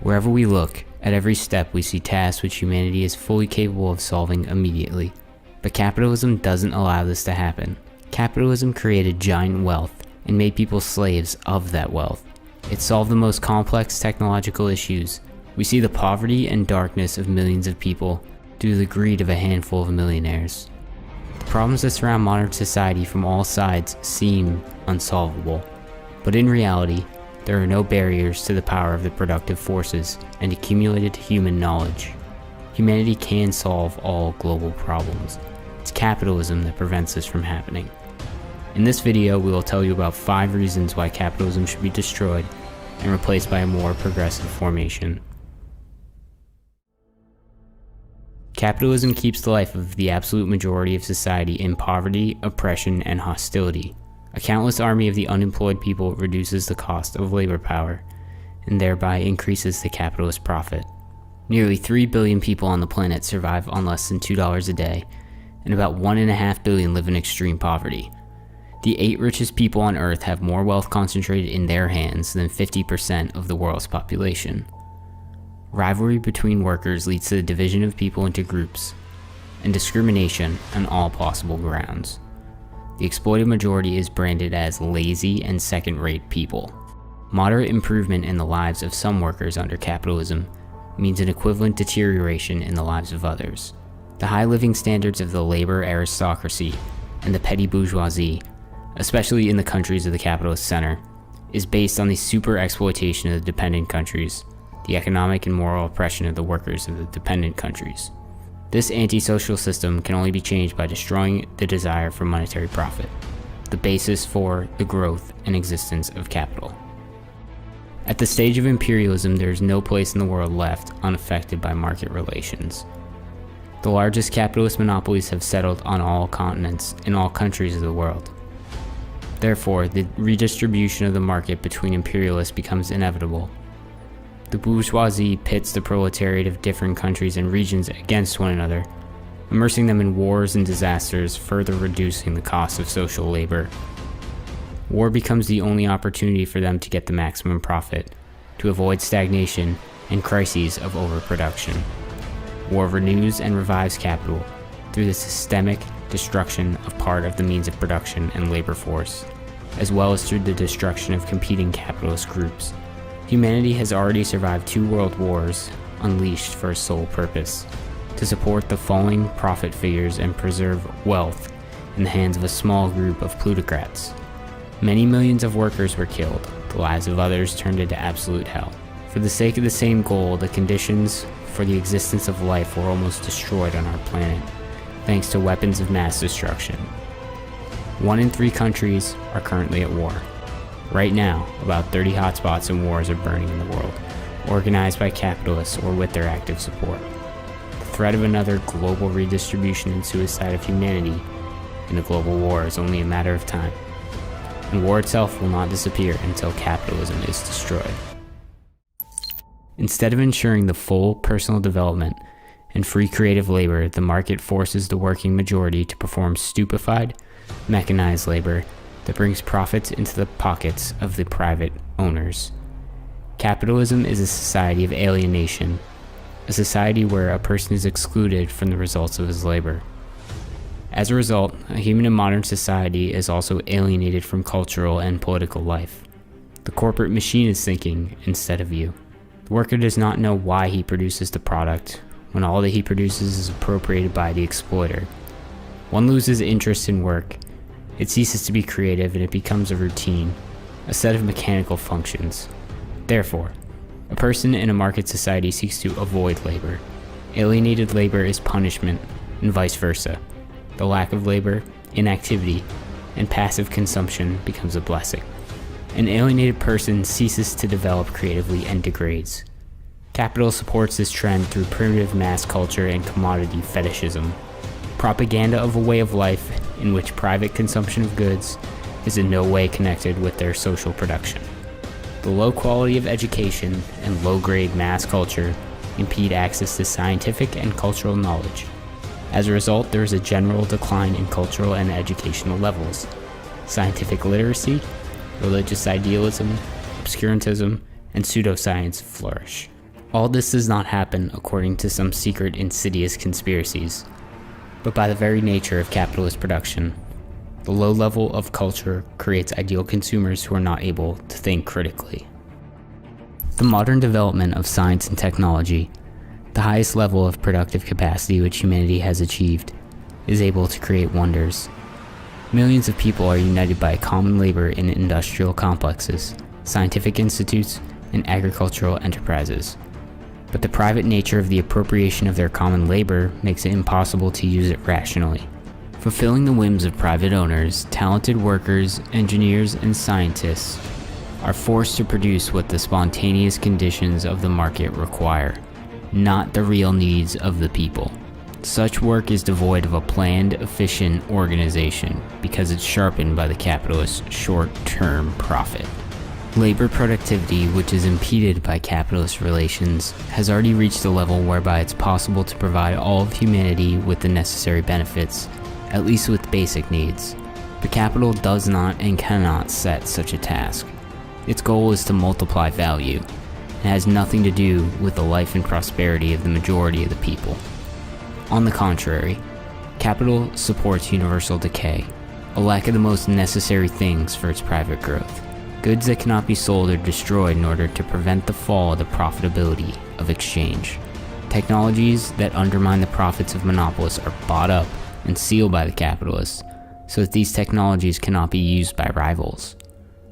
Wherever we look, at every step we see tasks which humanity is fully capable of solving immediately. But capitalism doesn't allow this to happen. Capitalism created giant wealth and made people slaves of that wealth. It solved the most complex technological issues. We see the poverty and darkness of millions of people due to the greed of a handful of millionaires. The problems that surround modern society from all sides seem unsolvable, but in reality, there are no barriers to the power of the productive forces and accumulated human knowledge. Humanity can solve all global problems. It's capitalism that prevents this from happening. In this video, we will tell you about 5 reasons why capitalism should be destroyed and replaced by a more progressive formation. Capitalism keeps the life of the absolute majority of society in poverty, oppression, and hostility. A countless army of the unemployed people reduces the cost of labor power, and thereby increases the capitalist profit. Nearly 3 billion people on the planet survive on less than $2 a day, and about 1.5 billion live in extreme poverty. The 8 richest people on Earth have more wealth concentrated in their hands than 50% of the world's population. Rivalry between workers leads to the division of people into groups, and discrimination on all possible grounds. The exploited majority is branded as lazy and second-rate people. Moderate improvement in the lives of some workers under capitalism means an equivalent deterioration in the lives of others. The high living standards of the labor aristocracy and the petty bourgeoisie, especially in the countries of the capitalist center, is based on the super exploitation of the dependent countries, the economic and moral oppression of the workers of the dependent countries. This anti-social system can only be changed by destroying the desire for monetary profit, the basis for the growth and existence of capital. At the stage of imperialism, there is no place in the world left unaffected by market relations. The largest capitalist monopolies have settled on all continents in all countries of the world. Therefore, the redistribution of the market between imperialists becomes inevitable. The bourgeoisie pits the proletariat of different countries and regions against one another, immersing them in wars and disasters, further reducing the cost of social labor. War becomes the only opportunity for them to get the maximum profit, to avoid stagnation and crises of overproduction. War renews and revives capital through the systemic destruction of part of the means of production and labor force, as well as through the destruction of competing capitalist groups. Humanity has already survived 2 world wars unleashed for a sole purpose: to support the falling profit figures and preserve wealth in the hands of a small group of plutocrats. Many millions of workers were killed, the lives of others turned into absolute hell. For the sake of the same goal, the conditions for the existence of life were almost destroyed on our planet, thanks to weapons of mass destruction. 1 in 3 countries are currently at war. Right now, about 30 hotspots and wars are burning in the world, organized by capitalists or with their active support. The threat of another global redistribution and suicide of humanity in a global war is only a matter of time, and war itself will not disappear until capitalism is destroyed. Instead of ensuring the full personal development and free creative labor, the market forces the working majority to perform stupefied, mechanized labor that brings profits into the pockets of the private owners. Capitalism is a society of alienation, a society where a person is excluded from the results of his labor. As a result, a human in modern society is also alienated from cultural and political life. The corporate machine is thinking instead of you. The worker does not know why he produces the product, when all that he produces is appropriated by the exploiter. One loses interest in work. It ceases to be creative and it becomes a routine, a set of mechanical functions. Therefore, a person in a market society seeks to avoid labor. Alienated labor is punishment, and vice versa. The lack of labor, inactivity, and passive consumption becomes a blessing. An alienated person ceases to develop creatively and degrades. Capital supports this trend through primitive mass culture and commodity fetishism. Propaganda of a way of life in which private consumption of goods is in no way connected with their social production. The low quality of education and low-grade mass culture impede access to scientific and cultural knowledge. As a result, there is a general decline in cultural and educational levels. Scientific literacy, religious idealism, obscurantism, and pseudoscience flourish. All this does not happen according to some secret insidious conspiracies, but by the very nature of capitalist production. The low level of culture creates ideal consumers who are not able to think critically. The modern development of science and technology, the highest level of productive capacity which humanity has achieved, is able to create wonders. Millions of people are united by common labor in industrial complexes, scientific institutes, and agricultural enterprises. But the private nature of the appropriation of their common labor makes it impossible to use it rationally. Fulfilling the whims of private owners, talented workers, engineers, and scientists are forced to produce what the spontaneous conditions of the market require, not the real needs of the people. Such work is devoid of a planned, efficient organization because it's sharpened by the capitalist's short-term profit. Labor productivity, which is impeded by capitalist relations, has already reached a level whereby it's possible to provide all of humanity with the necessary benefits, at least with basic needs. But capital does not and cannot set such a task. Its goal is to multiply value. It has nothing to do with the life and prosperity of the majority of the people. On the contrary, capital supports universal decay, a lack of the most necessary things for its private growth. Goods that cannot be sold or destroyed in order to prevent the fall of the profitability of exchange. Technologies that undermine the profits of monopolists are bought up and sealed by the capitalists so that these technologies cannot be used by rivals.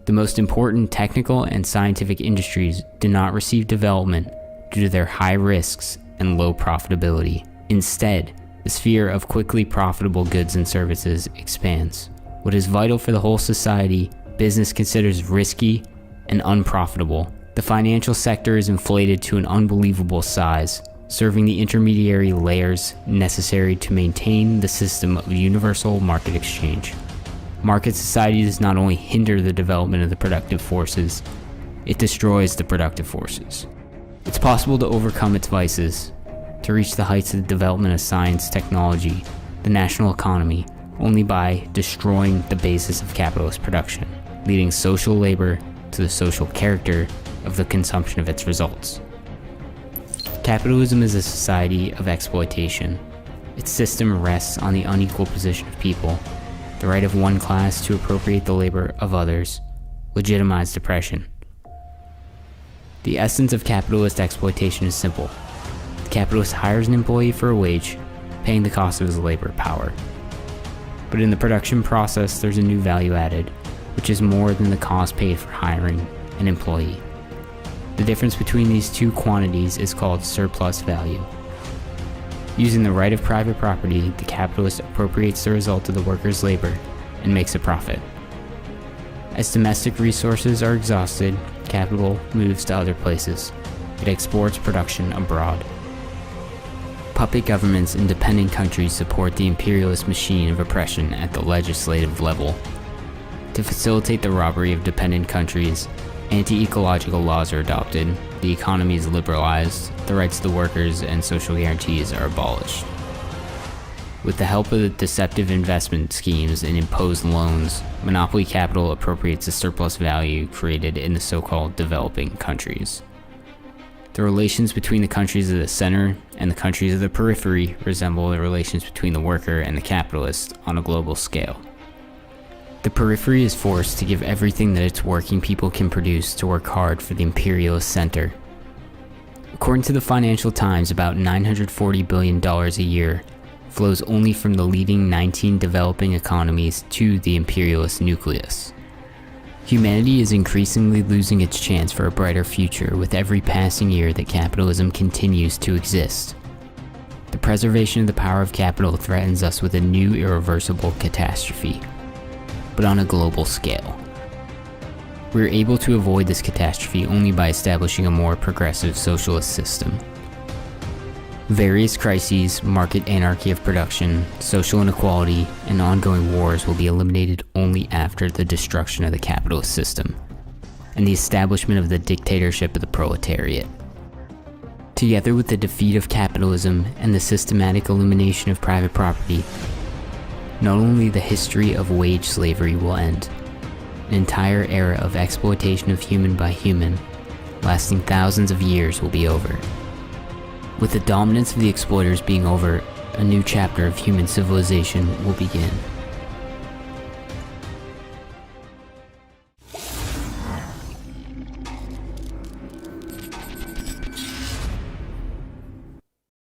The most important technical and scientific industries do not receive development due to their high risks and low profitability. Instead, the sphere of quickly profitable goods and services expands. What is vital for the whole society, business considers risky and unprofitable. The financial sector is inflated to an unbelievable size, serving the intermediary layers necessary to maintain the system of universal market exchange. Market society does not only hinder the development of the productive forces, it destroys the productive forces. It's possible to overcome its vices, to reach the heights of the development of science, technology, the national economy, only by destroying the basis of capitalist production, leading social labor to the social character of the consumption of its results. Capitalism is a society of exploitation. Its system rests on the unequal position of people, the right of one class to appropriate the labor of others, legitimized oppression. The essence of capitalist exploitation is simple. The capitalist hires an employee for a wage, paying the cost of his labor power. But in the production process, there's a new value added, which is more than the cost paid for hiring an employee. The difference between these two quantities is called surplus value. Using the right of private property, the capitalist appropriates the result of the worker's labor and makes a profit. As domestic resources are exhausted, capital moves to other places. It exports production abroad. Puppet governments in dependent countries support the imperialist machine of oppression at the legislative level. To facilitate the robbery of dependent countries, anti-ecological laws are adopted, the economy is liberalized, the rights of the workers and social guarantees are abolished. With the help of the deceptive investment schemes and imposed loans, monopoly capital appropriates the surplus value created in the so-called developing countries. The relations between the countries of the center and the countries of the periphery resemble the relations between the worker and the capitalist on a global scale. The periphery is forced to give everything that its working people can produce to work hard for the imperialist center. According to the Financial Times, about $940 billion a year flows only from the leading 19 developing economies to the imperialist nucleus. Humanity is increasingly losing its chance for a brighter future with every passing year that capitalism continues to exist. The preservation of the power of capital threatens us with a new irreversible catastrophe, but on a global scale. We are able to avoid this catastrophe only by establishing a more progressive socialist system. Various crises, market anarchy of production, social inequality, and ongoing wars will be eliminated only after the destruction of the capitalist system and the establishment of the dictatorship of the proletariat. Together with the defeat of capitalism and the systematic elimination of private property, not only the history of wage slavery will end, an entire era of exploitation of human by human, lasting thousands of years, will be over. With the dominance of the exploiters being over, a new chapter of human civilization will begin.